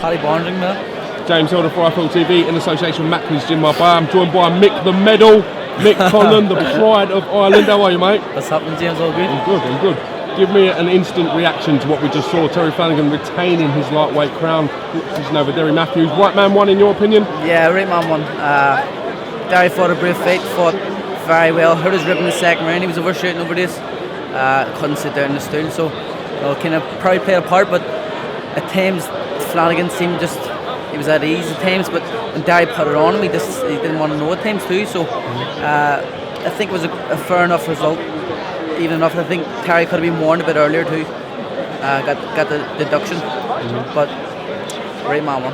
Paddy Barnes, man. James Hilder for iFilm TV in association with Macklin's Gym. I'm joined by Mick the Medal, Mick Conlan, the pride of Ireland. How are you, mate? What's happening, James? All good? I'm good. Give me an instant reaction to what we just saw. Terry Flanagan retaining his lightweight crown, pushing over Derry Matthews. Right man won, in your opinion? Yeah, right man won. Derry fought a brave fight, fought very well. Hurt his rib in the second round. He was overshooting over this. Couldn't sit down in the stool, so kind of probably played a part. But at times, Flanagan seemed he was at ease at times. But when Derry put it on him, he didn't want to know at times too. So I think it was a fair enough result. Even enough. I think Terry could have been warned a bit earlier too. Got the deduction, but right man won.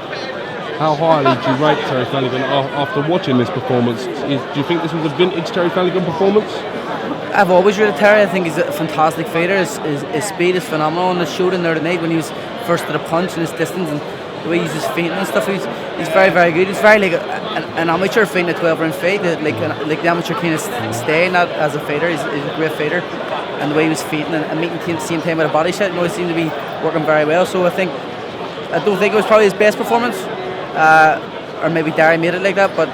How highly do you rate Terry Flanagan after watching this performance? Do you think this was a vintage Terry Flanagan performance? I've always rated Terry. I think he's a fantastic fighter. His speed is phenomenal, and it showed in there tonight when he was first to the punch and his distance and the way he uses feint and stuff. He's very, very good. He's very like an amateur fighting a 12-round fight. Like the amateur kind of staying that as a fighter. He's a great fighter, and the way he was fighting and meeting at the same time with a body shot, he seemed to be working very well. So I don't think it was probably his best performance, or maybe Derry made it like that. But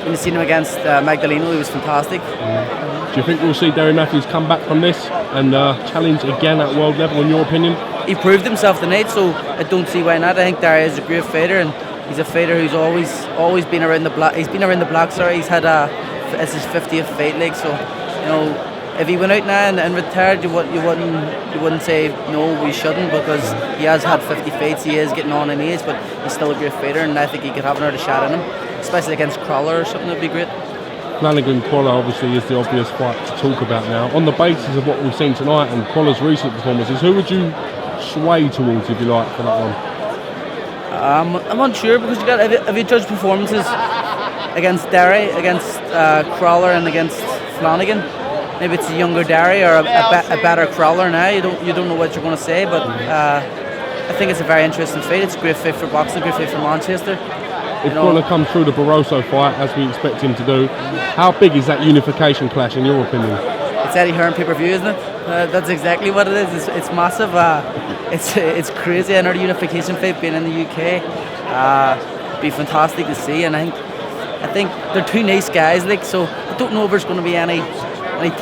when you seen him against Magdaleno, he was fantastic. Do you think we'll see Derry Matthews come back from this and challenge again at world level, in your opinion? He proved himself tonight, so I don't see why not. I think Derry is a great fighter, and he's a fighter who's always been around the block. He's been around the block. Sorry, he's had it's his 50th fight league. So if he went out now and retired, you wouldn't say no, we shouldn't, because he has had 50 fights. He is getting on in age, but he's still a great fighter, and I think he could have another shot in him, especially against Crawler or something. That'd be great. Flanagan Crawler obviously is the obvious fight to talk about now. On the basis of what we've seen tonight and Crawler's recent performances, who would you sway towards, if you like, for that one? I'm unsure, because have you judged performances against Derry, against Crawler, and against Flanagan? Maybe it's a younger Derry or a better Crawler now. You don't know what you're going to say, but I think it's a very interesting fight. It's a great fight for boxing, a great fight for Manchester. If Crawler comes through the Barroso fight, as we expect him to do, how big is that unification clash, in your opinion? It's Eddie Hearn pay-per-view, isn't it? That's exactly what it is. It's massive. It's crazy. Another unification fight being in the UK. Be fantastic to see, and I think they're two nice guys. So I don't know if there's going to be any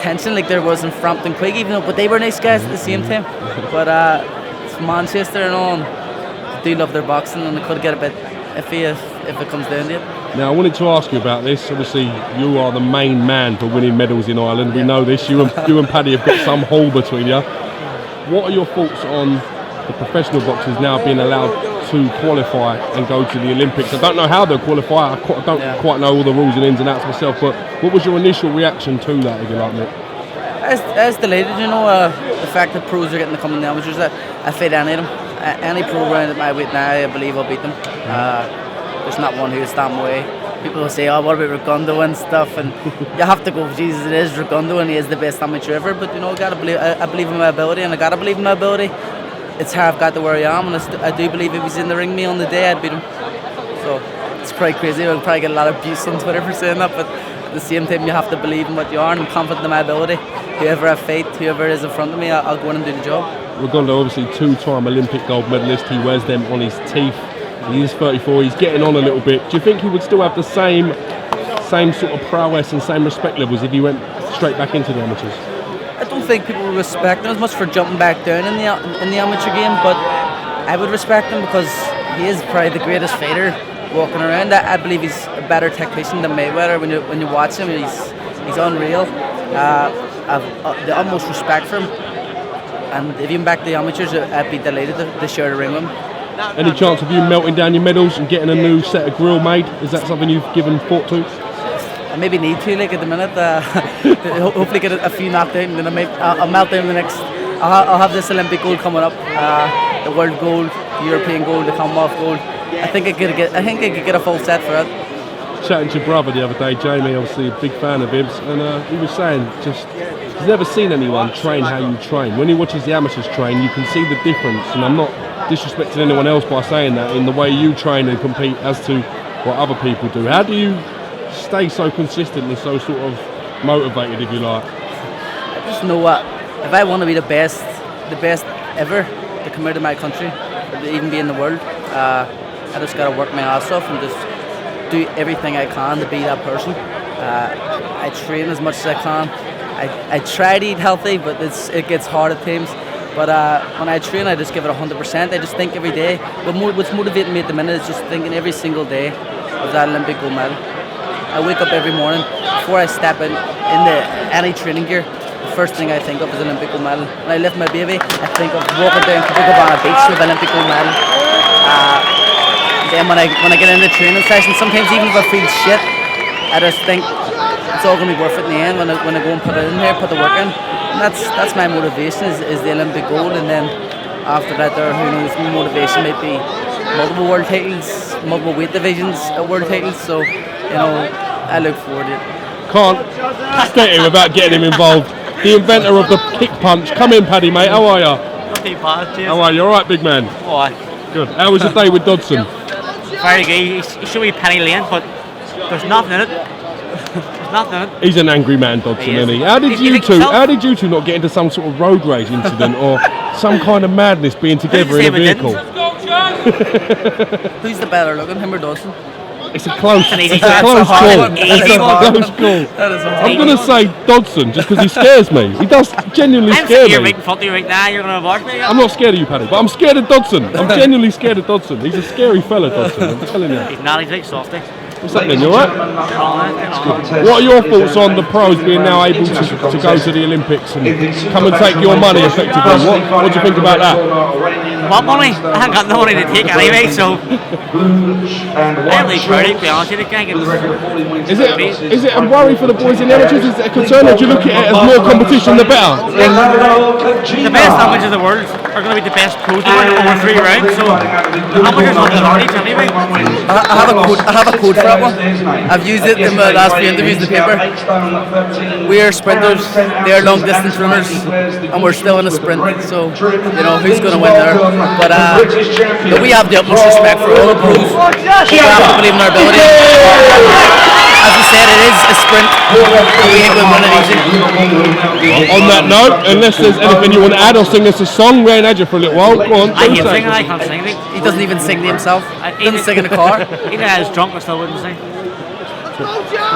tension like there was in Frampton Quigg, but they were nice guys at the same time. But it's Manchester and all. And they do love their boxing, and they could get a bit iffy if it comes down to it. Now, I wanted to ask you about this. Obviously, you are the main man for winning medals in Ireland. We know this. You and Paddy have got some haul between you. What are your thoughts on the professional boxers now being allowed to qualify and go to the Olympics? I don't know how they'll qualify. I don't quite know all the rules and ins and outs myself. But what was your initial reaction to that, if you like, Nick? I was delighted, the fact that pros are getting to come in the amateurs. I fight any of them. Any pro round at my weight now, I believe I'll beat them. There's not one who will stand my way. People will say, what about Regundo and stuff, and you have to go, Jesus, it is Regundo and he is the best amateur ever, but I believe in my ability, and I gotta believe in my ability. It's how I've got to where I am, and I do believe if he's in the ring with me on the day, I'd beat him. So it's pretty crazy. I'll probably get a lot of abuse on Twitter for saying that, but at the same time you have to believe in what you are, and I'm confident in my ability. Whoever I fight, whoever is in front of me, I'll go in and do the job. Regundo, obviously two-time Olympic gold medalist. He wears them on his teeth. He is 34. He's getting on a little bit. Do you think he would still have the same sort of prowess and same respect levels if he went straight back into the amateurs? I don't think people would respect him as much for jumping back down in the amateur game, but I would respect him because he is probably the greatest fighter walking around. I believe he's a better tactician than Mayweather. When you watch him, he's unreal. I've the utmost respect for him. And if you're back to the amateurs, I'd be delighted to share the ring with him. Any chance of you melting down your medals and getting a new set of grill made? Is that something you've given thought to? I maybe need to, at the minute. Hopefully get a few knocked out, and then I'll melt down the next. I'll have this Olympic gold coming up, the world gold, the European gold, the Commonwealth gold. I think I could get a full set for it. Chatting to your brother the other day, Jamie, obviously a big fan of him, and he was saying he's never seen anyone train how you train. When he watches the amateurs train, you can see the difference, and I'm not disrespecting anyone else by saying that, in the way you train and compete as to what other people do. How do you stay so consistent and so sort of motivated, if you like? I just know what, if I want to be the best ever to come out of my country, to even be in the world. I just got to work my ass off and just do everything I can to be that person. I train as much as I can. I try to eat healthy, but it gets hard at times. But when I train, I just give it 100%. I just think every day. What's motivating me at the minute is just thinking every single day of that Olympic gold medal. I wake up every morning before I step into any training gear. The first thing I think of is Olympic gold medal. When I lift my baby, I think of walking down Copacabana Beach with Olympic gold medal. Then when I get into the training session, sometimes even if I feel shit, I just think it's all going to be worth it in the end when I go and put it in there, put the work in. And that's my motivation is the Olympic gold, and then after that there, who knows, my motivation might be multiple world titles, multiple weight divisions at world titles, so you know, I look forward to it. Can't state it without getting him involved. The inventor of the kick punch. Come in, Paddy, mate. How are you? Not too bad, cheers. How are you? All right, big man? Alright. Good. How was your day with Dodson? Very good. He should be penny lane, but there's nothing in it. There's nothing in it. He's an angry man, Dodson, He is. isn't he? How did you two not get into some sort of road rage incident or some kind of madness being together in a vehicle? Who's the better looking, him or Dawson? It's a close call. Easy It's a close call. That is a hard I'm going to say Dodson just because he scares me. He does genuinely I'm scare scared me. right in front of you right now. You're going to watch me. I'm not scared of you, Paddy, but I'm scared of Dodson. I'm genuinely scared of Dodson. He's a scary fella, Dodson. I'm telling you. He's not. He's like softy. What's happening? You alright? What are your thoughts on the pros being now able to go to the Olympics and come and take your money effectively? What do you think about that? What money? I haven't got no money to take anyway, so I'm really proud of it, to be honest with you. Is it a worry for the boys in amateurs? Is it a concern, or do you look at it as more competition the better? The best amateurs in the world are going to be the best pros in the world over 3 rounds, so amateurs have the advantage anyway. I have a code for that one. I've used it in my last few interviews in the paper. We are sprinters, they are long distance runners, and we're still in a sprint, so you know who's going to win there. But we have the utmost respect for all the pros. We have to believe in our ability. As we said, it is a sprint. We ain't going to win it easy. On that note, unless there's anything you want to add or sing us a song, we ain't had you for a little while. Go on. I hate singing, I can't sing it. He doesn't even sing to himself. He doesn't sing in the car. Even if I was drunk, I still wouldn't sing.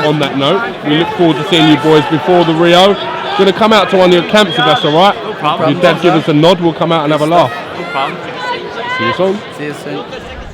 On that note, we look forward to seeing you boys before the Rio. Going to come out to one of your camps if that's alright. No problem. Your dad give us a nod, we'll come out and have a laugh. No problem. See you soon. See you soon.